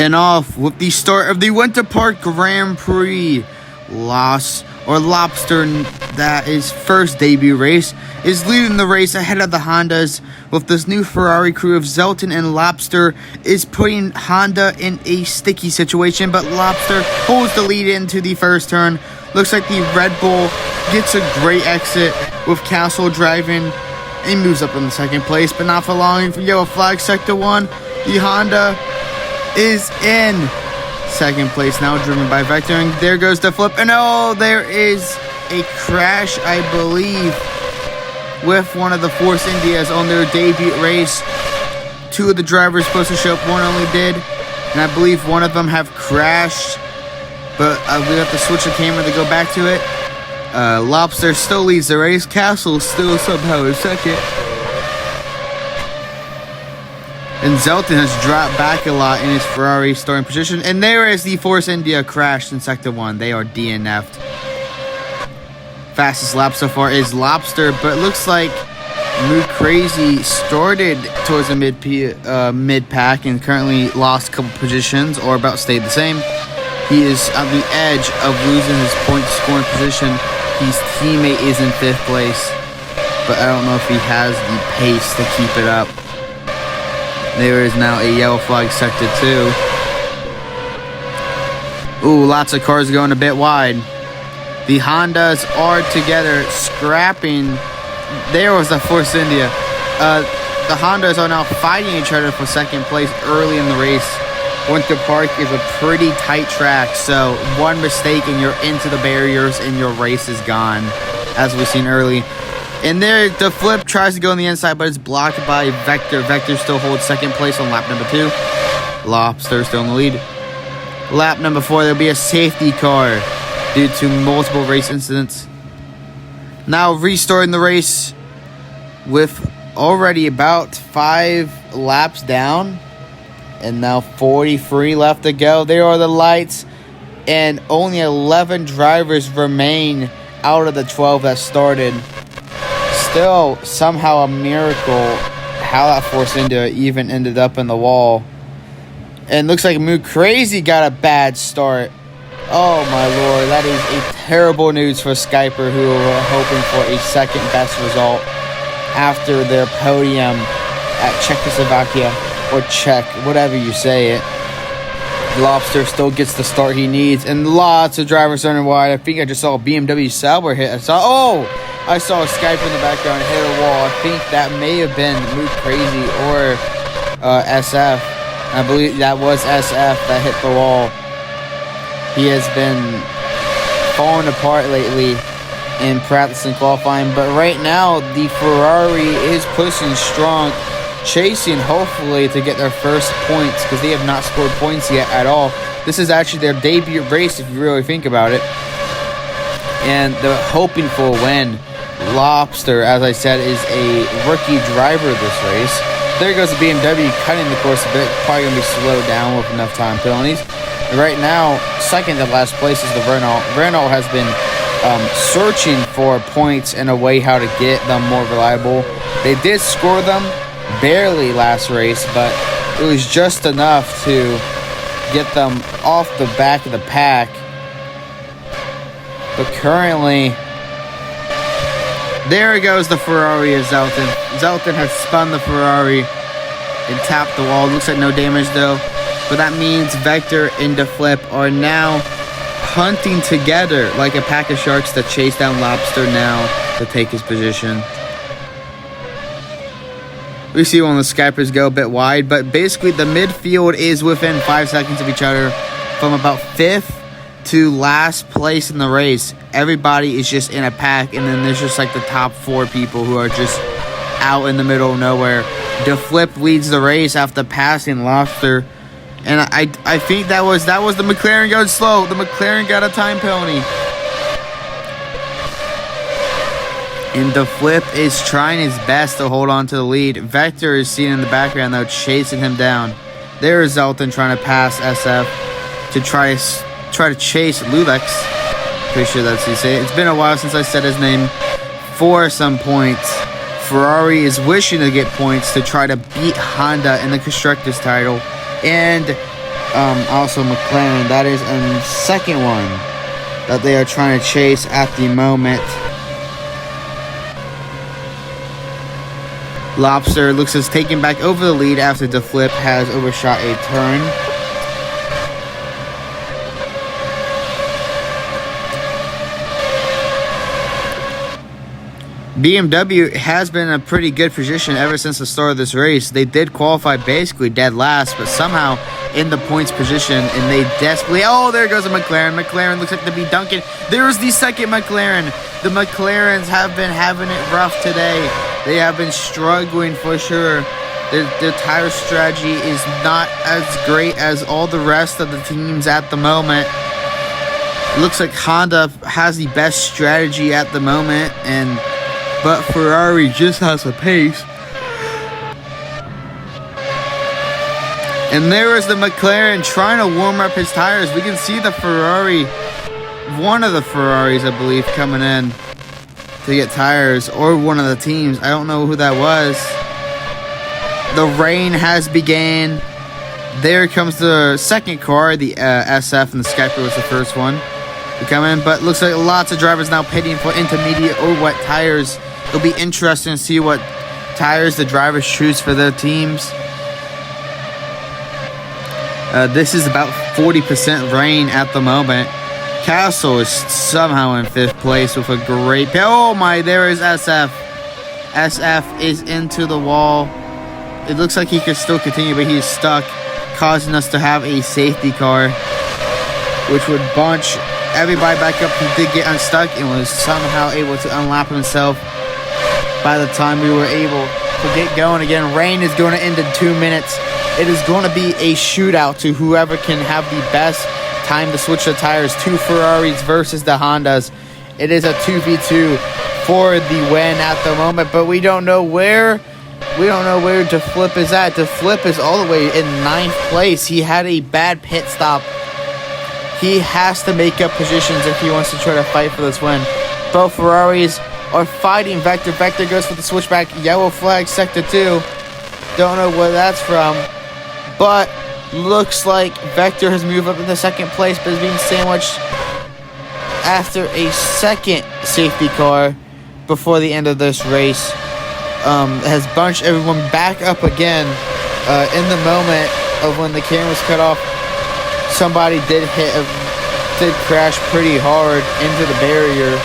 And off with the start of the Winter Park Grand Prix. Lobster, that is first debut race, is leading the race ahead of the Hondas, with this new Ferrari crew of Zelton and Lobster is putting Honda in a sticky situation, but Lobster holds the lead into the first turn. Looks like the Red Bull gets a great exit with Castle driving and moves up in the second place, but not for long. For yellow flag sector 1, the Honda is in second place now, driven by Vector, and there goes the flip, and oh, there is a crash, I believe, with one of the Force Indias on their debut race. Two of the drivers supposed to show up, one only did, and I believe one of them have crashed, but we have to switch the camera to go back to it. Lobster still leads the race. Castle still somehow in second. And Zelton has dropped back a lot in his Ferrari starting position. And there is the Force India crashed in Sector 1. They are DNF'd. Fastest lap so far is Lobster, but it looks like Move Crazy started towards the mid-pack and currently lost a couple positions or about stayed the same. He is on the edge of losing his point scoring position. His teammate is in 5th place, but I don't know if he has the pace to keep it up. There is now a yellow flag sector 2. Ooh, lots of cars going a bit wide. The Hondas are together, scrapping. There was the Force India. The Hondas are now fighting each other for second place early in the race. Winter Park is a pretty tight track, so one mistake and you're into the barriers and your race is gone, as we've seen early. And there, the flip tries to go on the inside, but it's blocked by Vector. Vector still holds second place on lap number 2. Lobster still in the lead. Lap number 4, there'll be a safety car due to multiple race incidents. Now restarting the race with already about 5 laps down. And now 43 left to go. There are the lights. And only 11 drivers remain out of the 12 that started. Still, somehow a miracle how that Force India even ended up in the wall. And looks like Move Crazy got a bad start. Oh my lord, that is a terrible news for Skyper, who were hoping for a second best result after their podium at Czechoslovakia, or Czech, whatever you say it. Lobster still gets the start he needs, and lots of drivers running wide. I think I just saw a BMW Sauber hit. I saw a Skyper in the background hit a wall. I think that may have been Move Crazy or SF. I believe that was SF that hit the wall. He has been falling apart lately in practice and qualifying, but right now the Ferrari is pushing strong, chasing hopefully to get their first points, because they have not scored points yet at all. This is actually their debut race if you really think about it, and they're hoping for a win. Lobster, as I said, is a rookie driver this race. There goes the BMW cutting the course a bit, probably going to be slowed down with enough time penalties. And right now, second to last place is the Renault. Renault has been searching for points and a way how to get them more reliable. They did score them barely last race, but it was just enough to get them off the back of the pack. But currently, there goes the Ferrari of Zelton. Zelton has spun the Ferrari and tapped the wall. Looks like no damage though, but that means Vector and the Flip are now hunting together like a pack of sharks to chase down Lobster now to take his position. We see one of the Skypers go a bit wide, but basically the midfield is within 5 seconds of each other from about 5th to last place in the race. Everybody is just in a pack, and then there's just like the top 4 people who are just out in the middle of nowhere. The Flip leads the race after passing Lobster, and I think that was the McLaren going slow. The McLaren got a time penalty. And the Flip is trying his best to hold on to the lead. Vector is seen in the background, though, chasing him down. There is Zelton trying to pass SF to try to chase Lulex. Pretty sure that's how you say it. It's been a while since I said his name. For some points. Ferrari is wishing to get points to try to beat Honda in the Constructors title. And Also McLaren. That is a second one that they are trying to chase at the moment. Lobster looks as taking back over the lead after the flip has overshot a turn. BMW has been in a pretty good position ever since the start of this race. They did qualify basically dead last, but somehow in the points position, and they desperately... Oh, there goes a McLaren. McLaren looks like to be dunking. There's the second McLaren. The McLarens have been having it rough today. They have been struggling for sure. Their tire strategy is not as great as all the rest of the teams at the moment. It looks like Honda has the best strategy at the moment, but Ferrari just has a pace. And there is the McLaren trying to warm up his tires. We can see the Ferrari, one of the Ferraris, I believe, coming in to get tires, or one of the teams. I don't know who that was. The rain has begun. There comes the second car, the SF, and the Skyper was the first one to come in. But looks like lots of drivers now pitting for intermediate or wet tires. It'll be interesting to see what tires the drivers choose for their teams. This is about 40% rain at the moment. Castle is somehow in 5th place with a great... Oh my, there is SF. SF is into the wall. It looks like he could still continue, but he's stuck, causing us to have a safety car, which would bunch everybody back up. He did get unstuck and was somehow able to unlap himself by the time we were able to get going again. Rain is going to end in 2 minutes. It is going to be a shootout to whoever can have the best time to switch the tires. 2 Ferraris versus the Hondas. It is a 2v2 for the win at the moment, but we don't know where De Flip is at. De Flip is all the way in 9th place. He had a bad pit stop. He has to make up positions if he wants to try to fight for this win. Both Ferraris are fighting Vector. Vector goes for the switchback. Yellow flag, sector 2. Don't know where that's from, but looks like Vector has moved up into 2nd place, but is being sandwiched after a second safety car before the end of this race. Has bunched everyone back up again in the moment of when the cameras cut off. Somebody did crash pretty hard into the barrier,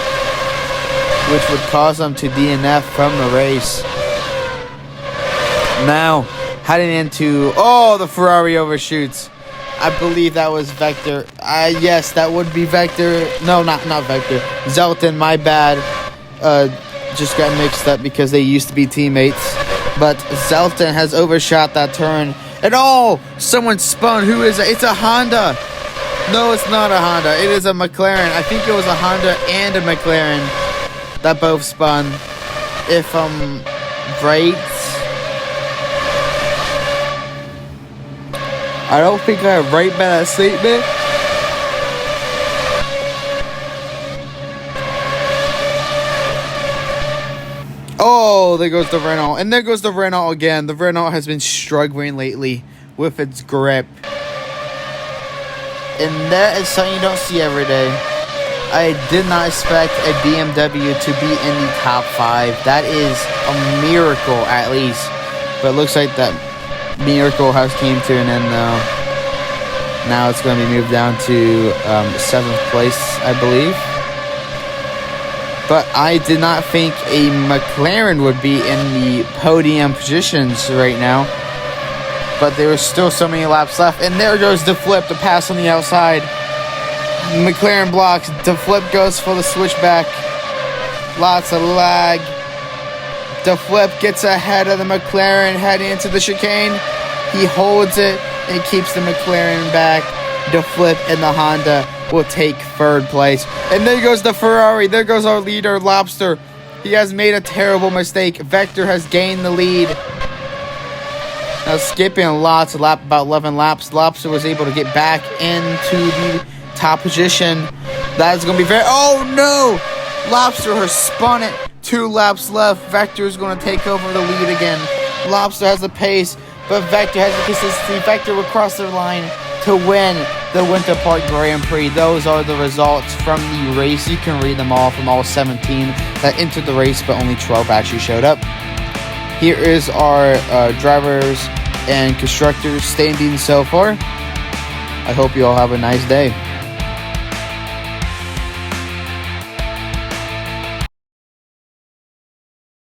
which would cause them to DNF from the race. Now, heading into... Oh, the Ferrari overshoots. I believe that was Vector. Yes, that would be Vector. No, not Vector. Zelton, my bad. Just got mixed up because they used to be teammates. But Zelton has overshot that turn. And oh, someone spun. Who is it? It's a Honda. No, it's not a Honda. It is a McLaren. I think it was a Honda and a McLaren that both spun. If I'm right. I don't think I'm right by that statement. Oh, there goes the Renault. And there goes the Renault again. The Renault has been struggling lately with its grip. And that is something you don't see every day. I did not expect a BMW to be in the top 5. That is a miracle, at least. But it looks like that miracle has came to an end, though. Now it's going to be moved down to 7th place, I believe. But I did not think a McLaren would be in the podium positions right now. But there were still so many laps left. And there goes De Flip, the pass on the outside. McLaren blocks. De Flip goes for the switchback. Lots of lag. De Flip gets ahead of the McLaren heading into the chicane. He holds it and keeps the McLaren back. De Flip and the Honda will take 3rd place. And there goes the Ferrari. There goes our leader, Lobster. He has made a terrible mistake. Vector has gained the lead. Now skipping lots of laps, about 11 laps. Lobster was able to get back into the top position. That is going to be very... Oh, no! Lobster has spun it. 2 laps left. Vector is going to take over the lead again. Lobster has the pace, but Vector has the consistency. Vector will cross the line to win the Winter Park Grand Prix. Those are the results from the race. You can read them all from all 17 that entered the race, but only 12 actually showed up. Here is our drivers and constructors standing so far. I hope you all have a nice day.